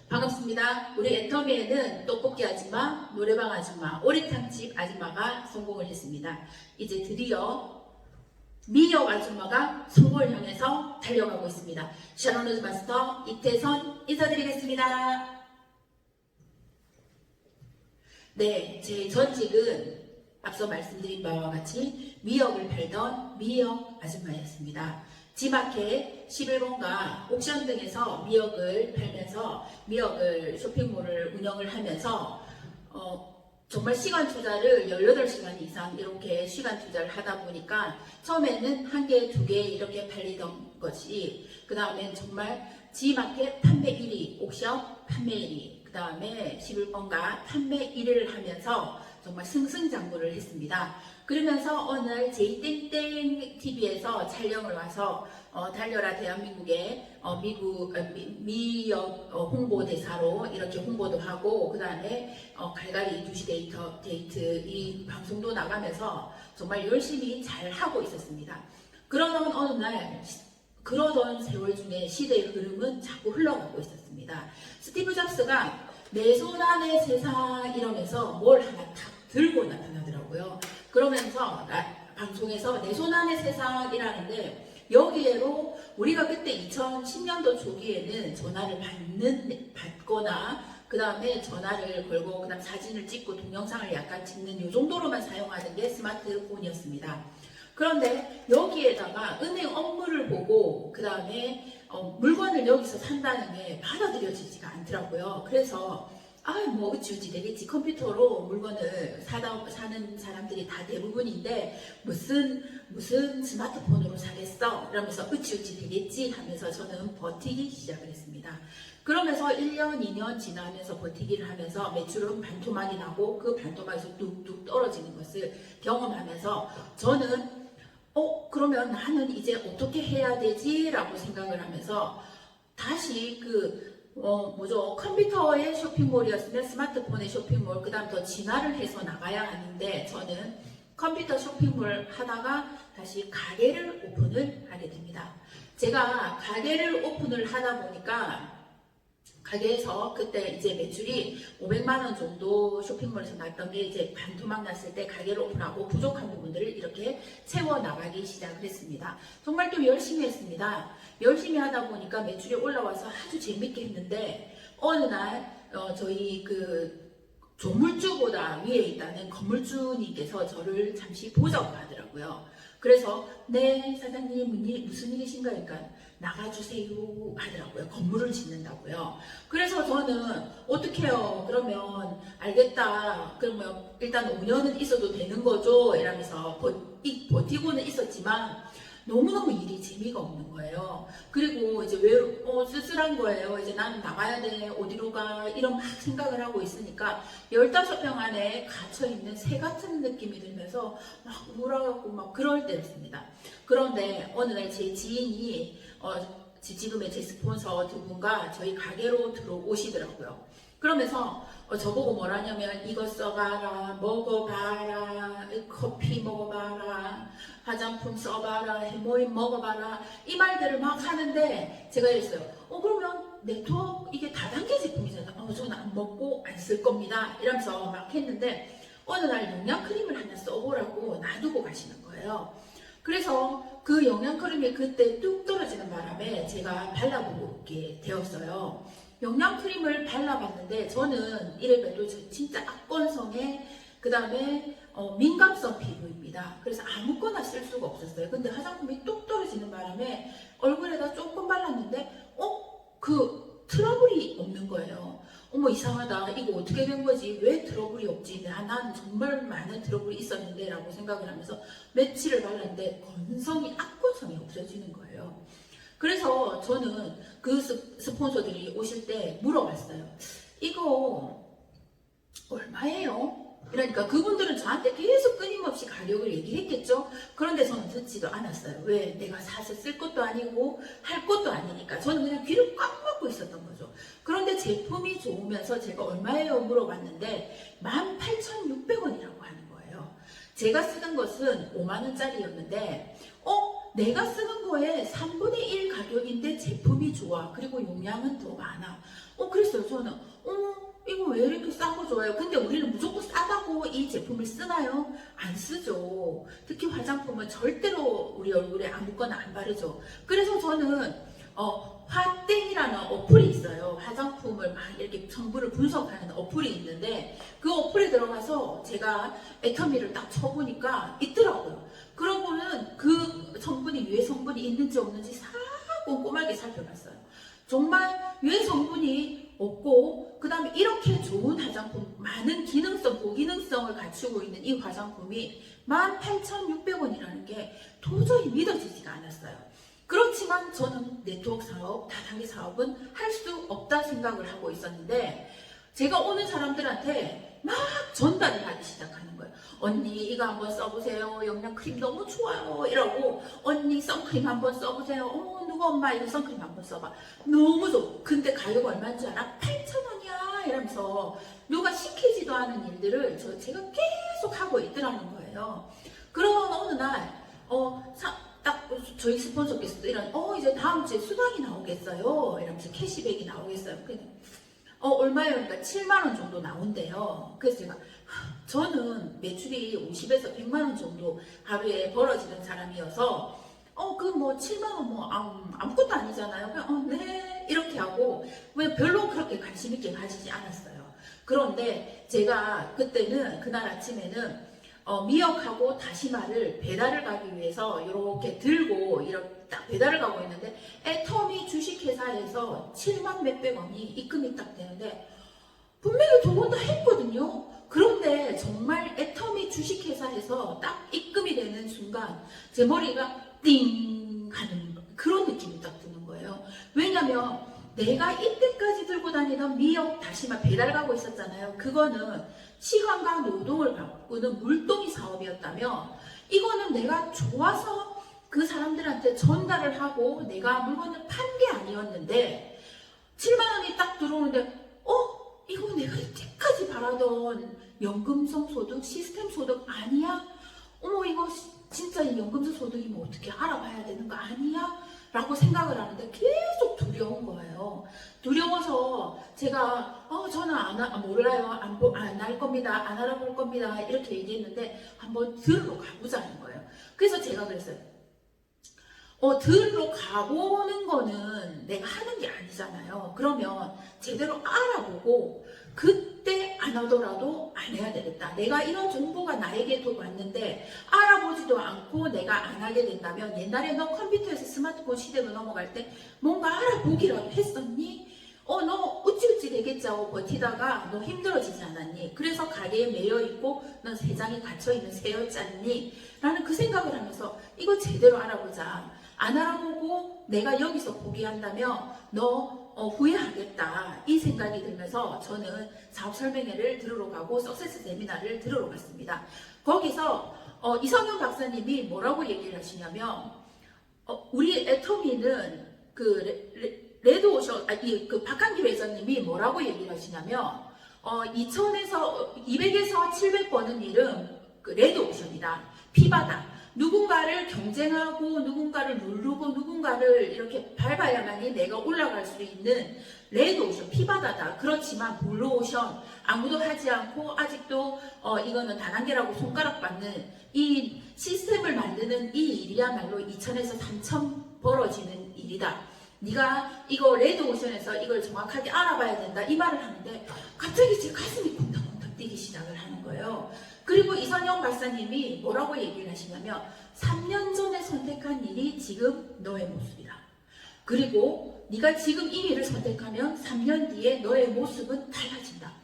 반갑습니다. 우리 애터미에는 떡볶이 아줌마, 노래방 아줌마, 오리탕집 아줌마가 성공을 했습니다. 이제 드디어 미역 아줌마가 성공을 향해서 달려가고 있습니다. 샤론로즈 마스터 이태선 인사드리겠습니다. 네, 제 전직은 앞서 말씀드린 바와 같이 미역을 팔던 미역 아줌마였습니다. 지마켓 11번가 옥션 등에서 미역을 팔면서 미역을 쇼핑몰을 운영을 하면서 정말 시간 투자를 18시간 이상 이렇게 시간 투자를 하다 보니까 처음에는 한 개, 두 개 이렇게 팔리던 것이 그 다음엔 정말 지마켓 판매 1위, 옥션 판매 1위, 그 다음에 11번가 판매 1위를 하면서 정말 승승장구를 했습니다. 그러면서 어느 날 제이땡땡 TV에서 촬영을 와서 달려라 대한민국의 미역 홍보대사로 이렇게 홍보도 하고 그 다음에 갈갈이 두시 데이트 이 방송도 나가면서 정말 열심히 잘 하고 있었습니다. 그러던 어느 날 그러던 세월 중에 시대의 흐름은 자꾸 흘러가고 있었습니다. 스티브 잡스가 내 손 안의 세상 이러면서 뭘 하나 탁 들고 나타나더라고요. 그러면서 방송에서 내 손 안의 세상이라는데 여기에로 우리가 그때 2010년도 초기에는 전화를 받거나 그 다음에 전화를 걸고 그 다음 사진을 찍고 동영상을 약간 찍는 이 정도로만 사용하는 게 스마트폰이었습니다. 그런데 여기에다가 은행 업무를 보고 그 다음에 물건을 여기서 산다는 게 받아들여지지가 않더라고요. 그래서 뭐 어찌어찌 되겠지, 컴퓨터로 물건을 사는 사람들이 다 대부분인데 무슨 스마트폰으로 사겠어? 이러면서 어찌어찌 되겠지 하면서 저는 버티기 시작을 했습니다. 그러면서 1년, 2년 지나면서 버티기를 하면서 매출은 반토막이 나고 그 반토막에서 뚝뚝 떨어지는 것을 경험하면서 저는 그러면 나는 이제 어떻게 해야 되지? 라고 생각을 하면서 다시 컴퓨터의 쇼핑몰이었으면 스마트폰의 쇼핑몰, 그 다음 더 진화를 해서 나가야 하는데 저는 컴퓨터 쇼핑몰 하다가 다시 가게를 오픈을 하게 됩니다. 제가 가게를 오픈을 하다 보니까 가게에서 그때 이제 매출이 500만원 정도 쇼핑몰에서 났던 게 이제 반토막 났을 때 가게를 오픈하고 부족한 부분들을 이렇게 채워나가기 시작을 했습니다. 정말 또 열심히 했습니다. 열심히 하다 보니까 매출이 올라와서 아주 재밌게 했는데 어느 날 저희 조물주보다 위에 있다는 건물주님께서 저를 잠시 보자고 하더라고요. 그래서 네 사장님 무슨 일이신가요? 그러니까 나가주세요 하더라고요. 건물을 짓는다고요. 그래서 저는 어떻게 해요? 그러면 알겠다. 그러면 일단 5년은 있어도 되는 거죠? 이러면서 버티고는 있었지만 너무너무 일이 재미가 없는 거예요. 그리고 이제 쓸쓸한 거예요. 이제 나는 나가야 돼. 어디로 가? 이런 막 생각을 하고 있으니까 15평 안에 갇혀있는 새 같은 느낌이 들면서 막 우울하고 막 그럴 때였습니다. 그런데 어느 날 제 지인이 지금의 제 스폰서 두 분과 저희 가게로 들어오시더라고요. 그러면서 저보고 뭐라냐면 이거 써봐라, 먹어봐라, 커피 먹어봐라, 화장품 써봐라, 해모임 먹어봐라 이 말들을 막 하는데 제가 이랬어요. 그러면 네트워크 이게 다단계 제품이잖아. 저는 안 먹고 안 쓸 겁니다. 이러면서 막 했는데 어느 날 영양크림을 하나 써보라고 놔두고 가시는 거예요. 그래서 그 영양크림이 그때 뚝 떨어지는 바람에 제가 발라보게 되었어요. 영양크림을 발라봤는데 저는 이래봬도 진짜 악건성의 그 다음에 민감성 피부입니다. 그래서 아무거나 쓸 수가 없었어요. 근데 화장품이 뚝 떨어지는 바람에 얼굴에다 조금 발랐는데 그 트러블이 없는 거예요. 이상하다. 이거 어떻게 된 거지? 왜 트러블이 없지? 난 정말 많은 트러블이 있었는데 라고 생각을 하면서 며칠을 발랐는데 악건성이 없어지는 거예요. 그래서 저는 그 스폰서들이 오실 때 물어봤어요. 이거 얼마예요? 그러니까 그분들은 저한테 계속 끊임없이 가격을 얘기했겠죠. 그런데 저는 듣지도 않았어요. 왜? 내가 사서 쓸 것도 아니고 할 것도 아니니까 저는 그냥 귀를 꽉 막고 있었던 거죠. 그런데 제품이 좋으면서 제가 얼마예요? 물어봤는데 18,600원이라고 하는 거예요. 제가 쓰던 것은 5만원짜리였는데 내가 쓰는 거에 3분의 1 가격인데 제품이 좋아. 그리고 용량은 더 많아. 그랬어요. 저는 이거 왜 이렇게 싼 거 좋아요? 근데 우리는 무조건 싸다고 이 제품을 쓰나요? 안 쓰죠. 특히 화장품은 절대로 우리 얼굴에 아무거나 안 바르죠. 그래서 저는 화땡이라는 어플이 있어요. 화장품을 막 이렇게 성분을 분석하는 어플이 있는데 그 어플에 들어가서 제가 애터미를 딱 쳐보니까 있더라고요. 그러고는 그 성분이 유해 성분이 있는지 없는지 싹 꼼꼼하게 살펴봤어요. 정말 유해 성분이 없고 그 다음에 이렇게 좋은 화장품, 많은 기능성, 고기능성을 갖추고 있는 이 화장품이 18,600원이라는 게 도저히 믿어지지가 않았어요. 그렇지만 저는 네트워크 사업, 다단계 사업은 할 수 없다 생각을 하고 있었는데 제가 오는 사람들한테 막 전달을 하기 시작하는 거예요. 언니 이거 한번 써보세요. 영양 크림 너무 좋아요. 이러고 언니 선크림 한번 써보세요. 누가 엄마 이거 선크림 한번 써봐. 너무 좋아. 근데 가격 얼마인지 알아? 8,000원이야 이러면서 누가 시키지도 않은 일들을 제가 계속 하고 있더라는 거예요. 그러던 어느 날 딱 저희 스폰서께서도 이제 다음 주에 수당이 나오겠어요. 이러면서 캐시백이 나오겠어요. 얼마예요? 그러니까 7만원 정도 나온대요. 그래서 저는 매출이 50에서 100만원 정도 하루에 벌어지는 사람이어서 그 7만원 아무것도 아니잖아요. 그냥 네 이렇게 하고 왜 별로 그렇게 관심 있게 가지지 않았어요. 그런데 제가 그때는 그날 아침에는 미역하고 다시마를 배달을 가기 위해서 이렇게 들고 이렇게 딱 배달을 가고 있는데 애터미 주식회사에서 7만 몇백 원이 입금이 딱 되는데 분명히 두 번 다 했거든요. 그런데 정말 애터미 주식회사에서 딱 입금이 되는 순간 제 머리가 띵 하는 그런 느낌이 딱 드는 거예요. 왜냐면 내가 이때까지 들고 다니던 미역, 다시마 배달 가고 있었잖아요. 그거는 시간과 노동을 바꾸는 물동이 사업이었다면 이거는 내가 좋아서 그 사람들한테 전달을 하고 내가 물건을 판 게 아니었는데 7만 원이 딱 들어오는데 이거 내가 이때까지 바라던 연금성 소득, 시스템 소득 아니야? 이거 진짜 이 연금성 소득이면 어떻게 알아봐야 되는 거 아니야? 라고 생각을 하는데 계속 두려운 거예요. 두려워서 제가 저는 몰라요. 안 할 겁니다. 안 알아볼 겁니다. 이렇게 얘기했는데 한번 들으러 가보자는 거예요. 그래서 제가 그랬어요. 들으러 가보는 거는 내가 하는 게 아니잖아요. 그러면 제대로 알아보고 그때 안 하더라도 안 해야 되겠다. 내가 이런 정보가 나에게도 왔는데 알아보지도 않고 내가 안 하게 된다면 옛날에 너 컴퓨터에서 스마트폰 시대로 넘어갈 때 뭔가 알아보기라도 했었니? 너 어찌어찌 되겠지 하고 버티다가 너 힘들어지지 않았니? 그래서 가게에 매여있고 넌 세장에 갇혀있는 새였잖니? 라는 그 생각을 하면서 이거 제대로 알아보자. 안 알아보고 내가 여기서 포기한다면 너 후회하겠다. 이 생각이 들면서 저는 사업 설명회를 들으러 가고 석세스 세미나를 들으러 갔습니다. 거기서 이성윤 박사님이 뭐라고 얘기를 하시냐면 우리 애터미는 레드오션, 그 박한기 회장님이 뭐라고 얘기를 하시냐면 200에서 700 버는 일은 그 레드오션이다. 피바다. 누군가를 경쟁하고 누군가를 누르고 누군가를 이렇게 밟아야만이 내가 올라갈 수 있는 레드오션, 피바다다. 그렇지만 블루오션 아무도 하지 않고 아직도 이거는 다단계라고 손가락 받는 이 시스템을 만드는 이 일이야말로 2천에서 3천 벌어지는 일이다. 네가 이거 레드오션에서 이걸 정확하게 알아봐야 된다. 이 말을 하는데 갑자기 제 가슴이 쿵닥쿵닥 뛰기 시작을 하는 거예요. 그리고 이선영 박사님이 뭐라고 얘기를 하시냐면 3년 전에 선택한 일이 지금 너의 모습이다. 그리고 네가 지금 이 일을 선택하면 3년 뒤에 너의 모습은 달라진다.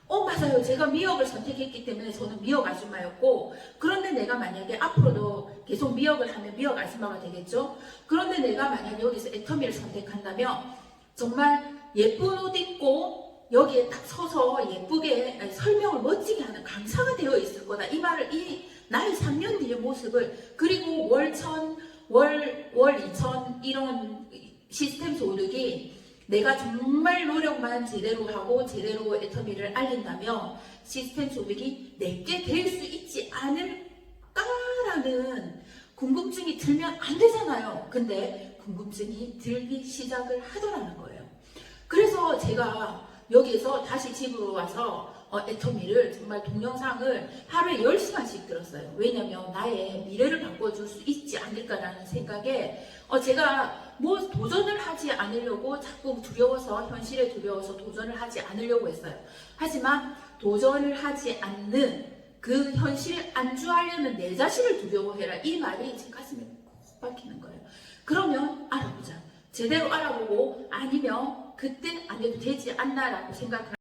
맞아요. 제가 미역을 선택했기 때문에 저는 미역 아줌마였고 그런데 내가 만약에 앞으로도 계속 미역을 하면 미역 아줌마가 되겠죠. 그런데 내가 만약에 여기서 애터미를 선택한다면 정말 예쁜 옷 입고 여기에 딱 서서 예쁘게 설명을 멋지게 하는 강사가 되어 있을 거다. 이 말을 나의 3년 뒤의 모습을 그리고 월 1,000, 월 2,000 이런 시스템 소득이 내가 정말 노력만 제대로 하고 제대로 애터미를 알린다면 시스템 소득이 내게 될 수 있지 않을까라는 궁금증이 들면 안 되잖아요. 근데 궁금증이 들기 시작을 하더라는 거예요. 그래서 제가 여기에서 다시 집으로 와서 애터미를 정말 동영상을 하루에 10시간씩 들었어요. 왜냐면 나의 미래를 바꿔줄 수 있지 않을까라는 생각에 제가 뭐 도전을 하지 않으려고 자꾸 두려워서, 현실에 두려워서 도전을 하지 않으려고 했어요. 하지만 도전을 하지 않는 그 현실에 안주하려는 내 자신을 두려워해라, 이 말이 제 가슴에 콕 박히는 거예요. 그러면 알아보자. 제대로 알아보고 아니면 그때 안 해도 되지 않나라고 생각을